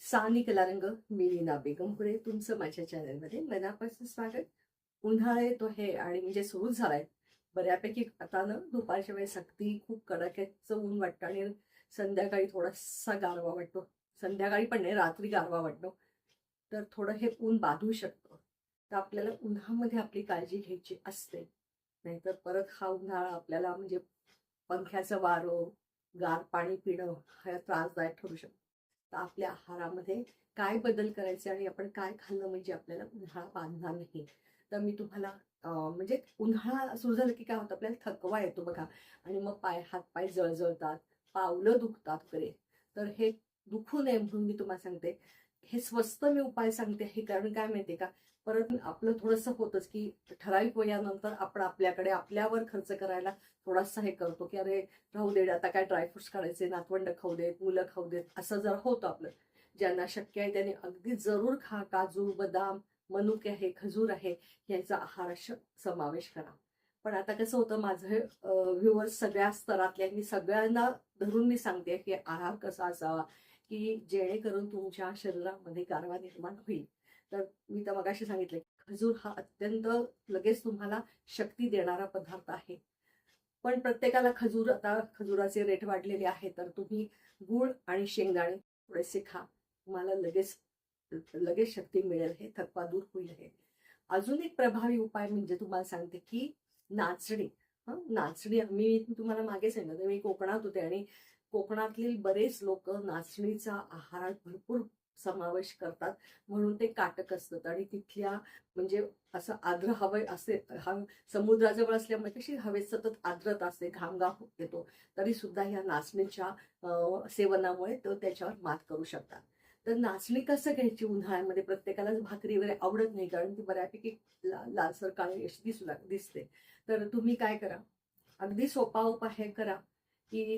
सानी कलारंग मी लीना बेगमपुरे तुमचं माझ्या चॅनलमध्ये मनापासून स्वागत. उन्हाळा येतो आहे आणि म्हणजे सुरू झालाय बऱ्यापैकी. आता ना दुपारच्या वेळेस अगदी खूप कडाक्याचं ऊन वाटतं आणि संध्याकाळी थोडासा गारवा वाटतो. संध्याकाळी पण नाही, रात्री गारवा वाटतो. तर थोडं हे ऊन बाधू शकतं. तर आपल्याला उन्हामध्ये आपली काळजी घ्यायची असते, नाहीतर परत हा उन्हाळा आपल्याला म्हणजे पंख्याचं वारं, गार पाणी पिणं हा त्रासदायक ठरू शकतो. तर आपल्या आहारामध्ये काय बदल करायचे आणि आपण काय खाल्लं म्हणजे आपल्याला उन्हाळा बांधणार नाही. तर मी तुम्हाला म्हणजे उन्हाळा सुरू झालं की काय होतं, आपल्याला थकवा येतो बघा, आणि मग हातपाय जळजळतात, पावलं दुखतात वगैरे. तर हे दुखू नये म्हणून मी तुम्हाला सांगते, हे स्वस्त मी उपाय सांगते. हे कारण काय माहितीये का, परत आपलं थोडंसं होतंच की ठराविक वयानंतर आपण आपल्याकडे आपल्यावर खर्च करायला थोडासा हे करतो की अरे राहू दे, आता काय ड्रायफ्रुट्स काढायचे, नातवंड खाऊ देत, मुलं खाऊ देत, असं जर होतं आपलं. ज्यांना शक्य आहे त्यांनी अगदी जरूर खा. काजू, बदाम, मनुके आहे, खजूर आहे, याचा आहारात समावेश करा. पण आता कसं होतं, माझं व्ह्युअर्स सगळ्या स्तरातले, मी सगळ्यांना धरून मी सांगते की आहार कसा असावा की जेणेकरून तुमच्या शरीरामध्ये गारवा निर्माण होईल. तर मी तर मगाशी सांगितलं, खजूर हा अत्यंत लगेच तुम्हाला शक्ती देणारा पदार्थ आहे. पण प्रत्येकाला खजूर, आता खजुराचे रेट वाढलेले आहेत, तर तुम्ही गूळ आणि शेंगदाणे थोडेसे खा. तुम्हाला लगेच लगेच शक्ती मिळेल, हे थकवा दूर होईल. हे अजून एक प्रभावी उपाय म्हणजे तुम्हाला सांगते की नाचणी. नाचणी मी तुम्हाला मागे सांगितलं, मी कोकणात होते आणि कोकणातले बरेच लोक नाचणीचा आहारात भरपूर समावेश करतात, म्हणून ते काटक असतात. आणि तिथल्या म्हणजे असं आर्द्र हवे असे, समुद्राजवळ असल्यामुळे कशी हवेत सतत आर्द्रता असते, घामघाम येतो, तरी सुद्धा ह्या नाचणीच्या सेवनामुळे तो त्याच्यावर मात करू शकतात. तर नाचणी कसं घ्यायची उन्हाळ्यामध्ये, प्रत्येकालाच भाकरी वगैरे आवडत नाही, कारण ती बऱ्यापैकी लालसर काळी अशी दिसते. तर तुम्ही काय करा, अगदी सोपा उपाय करा की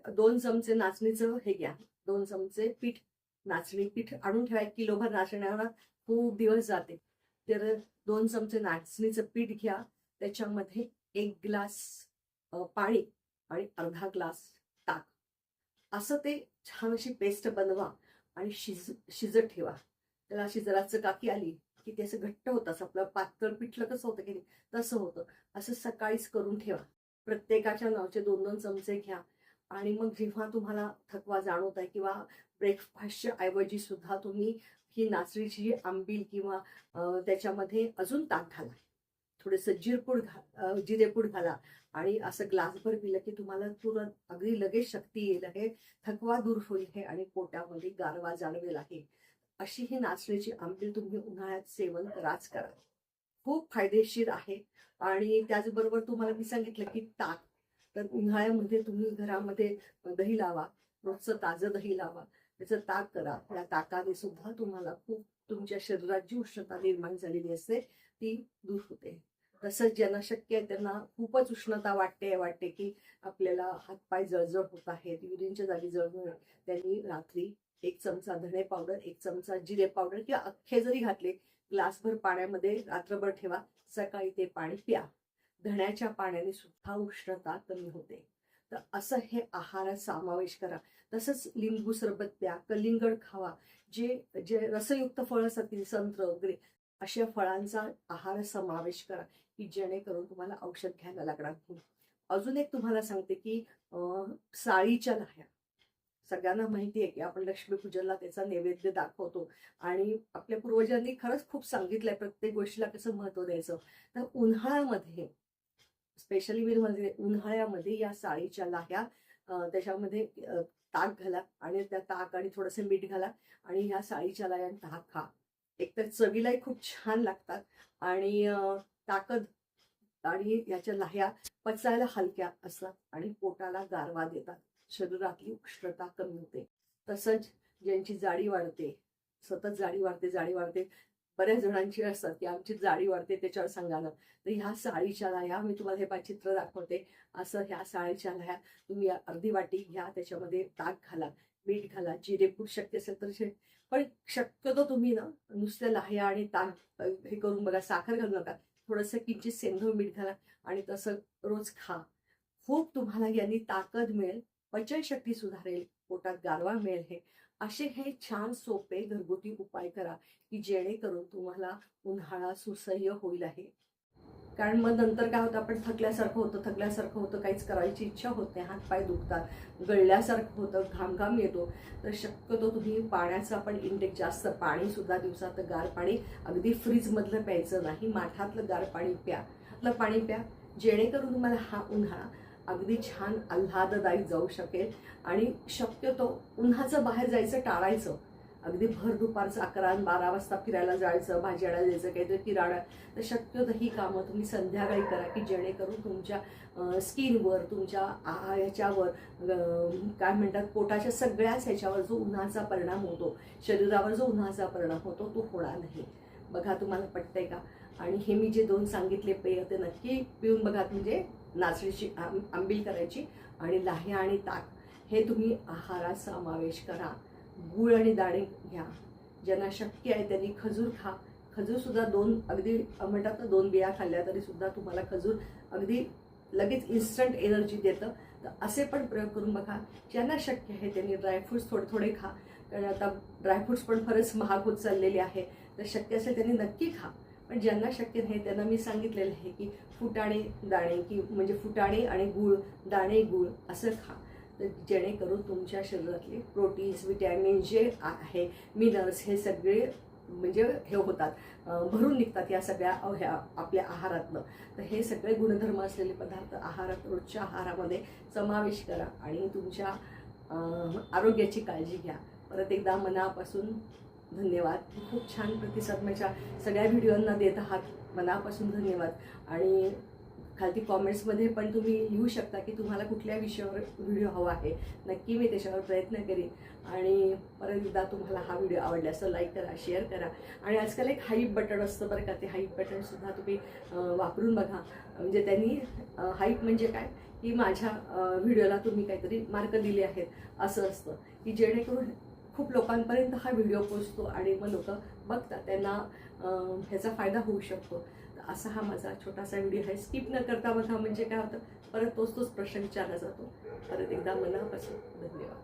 2 चमचे नाचणीचं हे घ्या, 2 चमचे पीठ, नाचणी पीठ आणून ठेवा. 1 किलोभर नाचण्यावर खूप दिवस जाते. तर 2 चमचे नाचणीचं पीठ घ्या, त्याच्यामध्ये 1 ग्लास पाणी आणि अर्धा ग्लास ताक, असं ते छान अशी पेस्ट बनवा आणि शिजत ठेवा. त्याला अशी जरा चकाकी आली की ते असं घट्ट होतं, असं आपलं पातळ पिठलं कसं होतं की नाही, तसं होतं. असं सकाळीच करून ठेवा. प्रत्येकाच्या नावचे 2-2 चमचे घ्या. आणि मग जेव्हा तुम्हाला थकवा जाणवत आहे किंवा ब्रेकफास्टच्या ऐवजी सुद्धा तुम्ही ही नाचणीची जी आंबील किंवा त्याच्यामध्ये अजून ताक घाला, थोडंसं जिरेपूड घाला, आणि असं ग्लासभर पिलं की तुम्हाला तुरंत अगदी लगेच शक्ती येईल आहे, थकवा दूर होईल आहे आणि पोटामध्ये गारवा जाणवेल आहे. अशी ही नाचणीची आंबील तुम्ही उन्हाळ्यात सेवन कराच करा, खूप फायदेशीर आहे. आणि त्याचबरोबर तुम्हाला मी सांगितलं की ताक, तर उन्हाळ्यामध्ये तुम्ही घरामध्ये दही लावा, रोजचं ताजं दही लावा, त्याचं ताक करा. त्या ताकाने सुद्धा तुम्हाला खूप तुमच्या शरीरात जी उष्णता निर्माण झालेली असते ती दूर होते. तसंच ज्यांना शक्य आहे त्यांना खूपच उष्णता वाटते की आपल्याला हातपाय जळजळ होत आहेत, युरिनच्या जागी जळजळ, त्यांनी रात्री 1 चमचा धणे पावडर, 1 चमचा जिरे पावडर किंवा अख्खे जरी घातले, ग्लासभर पाण्यामध्ये रात्रभर ठेवा, सकाळी ते पाणी प्या. धण्याच्या पाण्याने सुद्धा उष्णता कमी होते. तर असं हे आहारात समावेश करा. तसंच लिंबू सरबत प्या, कलिंगड खावा. जे जे रसयुक्त फळं असतात, संत्र वगैरे, अशा फळांचा आहार समावेश करा की जेणेकरून तुम्हाला औषध घ्यायला लागणार नाही. अजून एक तुम्हाला सांगते की साळीच्या लाह्या, सगळ्यांना माहिती आहे की आपण लक्ष्मीपूजनला त्याचा नैवेद्य दाखवतो, आणि आपल्या पूर्वजांनी खरंच खूप सांगितलंय प्रत्येक गोष्टीला कसं महत्व द्यायचं. तर उन्हाळ्यामध्ये स्पेशली मी म्हणजे उन्हाळ्यामध्ये या साळीच्या लाह्या, त्याच्यामध्ये ताक घाला, आणि त्या ताक आणि थोडंसं मीठ घाला, आणि ह्या साळीच्या लाह्या ताक खा. एकतर चवीलाही खूप छान लागतात, आणि ताकद, आणि याच्या लाह्या पचायला हलक्या असतात आणि पोटाला गारवा देतात, शरीरातली उष्णता कमी होते. तसंच ज्यांची जाडी वाढते, सतत जाडी वाढते, बऱ्याच जणांची असतात की आमची जाडी वाढते त्याच्यावर सांगा ना, तर ह्या साळीच्या लाह्या, मी तुम्हाला हे चित्र दाखवते, असं ह्या साळीच्या लाह्या तुम्ही अर्धी वाटी घ्या, त्याच्यामध्ये ताक घाला, मीठ घाला, जिरेपूड शक्य असेल तर पण शक्यतो तुम्ही ना नुसत्या लाह्या आणि ताक हे करून बघा, साखर घालू नका, थोडंसं किंचित सेंधव मीठ घाला आणि तसं रोज खा. खूप तुम्हाला यांनी ताकद मिळेल, पचनशक्ती सुधारेल, पोटात गारवा मिळेल हे, असे हे छान सोपे घरगुती उपाय करा की जेणेकरून तुम्हाला उन्हाळा सुसह्य होईल आहे. कारण मग नंतर काय होतं, आपण थकल्यासारखं होतं, काहीच करायची इच्छा होत नाही, हातपाय दुखतात, गळल्यासारखं होतं, घाम येतो. तर शक्यतो तुम्ही पाण्याचा पण इंटेक जास्त, पाणीसुद्धा दिवसात गार पाणी, अगदी फ्रीजमधलं प्यायचं नाही, माठातलं गार पाणी प्या, जेणेकरून तुम्हाला हा उन्हाळा अगदी छान आल्हाददायी जाऊ शकेल. आणि शक्यतो उन्हाचं बाहेर जायचं टाळायचं. अगदी भर दुपारचं 11 आणि 12 वाजता फिरायला जायचं, भाजी आणायला जायचं, काहीतरी किराणा, तर शक्यतो ही कामं तुम्ही संध्याकाळी करा की जेणेकरून तुमच्या स्किनवर, तुमच्या ह्याच्यावर, काय म्हणतात, पोटाच्या सगळ्याच ह्याच्यावर जो उन्हाचा परिणाम होतो, शरीरावर जो उन्हाचा परिणाम होतो तो होणार नाही. बघा तुम्हाला पटतंय का? आणि हे मी जे 2 सांगितले पेय ते नक्की पिऊन बघा. म्हणजे नाचणीची आंबील करायची आणि लाह्या आणि ताक हे तुम्ही आहारात समावेश करा. गूळ आणि दाणे घ्या. ज्यांना शक्य आहे त्यांनी खजूर खा. खजूरसुद्धा 2 अगदी म्हणतात ना, 2 बिया खाल्ल्या तरी सुद्धा तुम्हाला खजूर अगदी लगेच इन्स्टंट एनर्जी देतं. तर असे पण प्रयोग करून बघा. ज्यांना शक्य आहे त्यांनी ड्रायफ्रूट्स थोडे थोडे खा. कारण आता ड्रायफ्रूट्स पण फारच महाग होत चाललेले आहे. तर शक्य असेल त्यांनी नक्की खा. पण ज्यांना शक्य नाही त्यांना मी सांगितलेलं आहे की फुटाणे दाणे, की म्हणजे फुटाणे आणि गूळ, दाणे गूळ असं खा. तर जेणेकरून तुमच्या शरीरातले प्रोटीन्स, विटॅमिन जे आहे, मिनरल्स, हे सगळे म्हणजे हे होतात, भरून निघतात या सगळ्या ह्या आपल्या आहारातनं. तर हे सगळे गुणधर्म असलेले पदार्थ आहारात, रोजच्या आहारामध्ये समावेश करा आणि तुमच्या आरोग्याची काळजी घ्या. परत एकदा मनापासून धन्यवाद. खूप छान प्रतिसाद माझ्या सगळ्या व्हिडिओंना देत आहात. मनापासून धन्यवाद. आणि खालती कॉमेंट्समध्ये पण तुम्ही लिहू शकता की तुम्हाला कुठल्या विषयावर व्हिडिओ हवा आहे. नक्की मी त्याच्यावर प्रयत्न करीन. आणि परत एकदा तुम्हाला हा व्हिडिओ आवडल्यास लाईक करा, शेअर करा. आणि आजकाल एक हाईप बटन असतं बरं का, ते हाईप बटनसुद्धा तुम्ही वापरून बघा. म्हणजे त्यांनी हाईप म्हणजे काय, की माझ्या व्हिडिओला तुम्ही काहीतरी मार्क दिले आहेत असं असतं, की जेणेकरून खूप लोकांपर्यंत हा व्हिडिओ पोचतो आणि मग लोक बघतात, त्यांना ह्याचा फायदा होऊ शकतो. तर असा हा माझा छोटासा व्हिडिओ आहे. स्किप न करता बघा. म्हणजे काय होतं, परत तोच प्रश्न विचारला जातो. परत एकदा मनापासून धन्यवाद.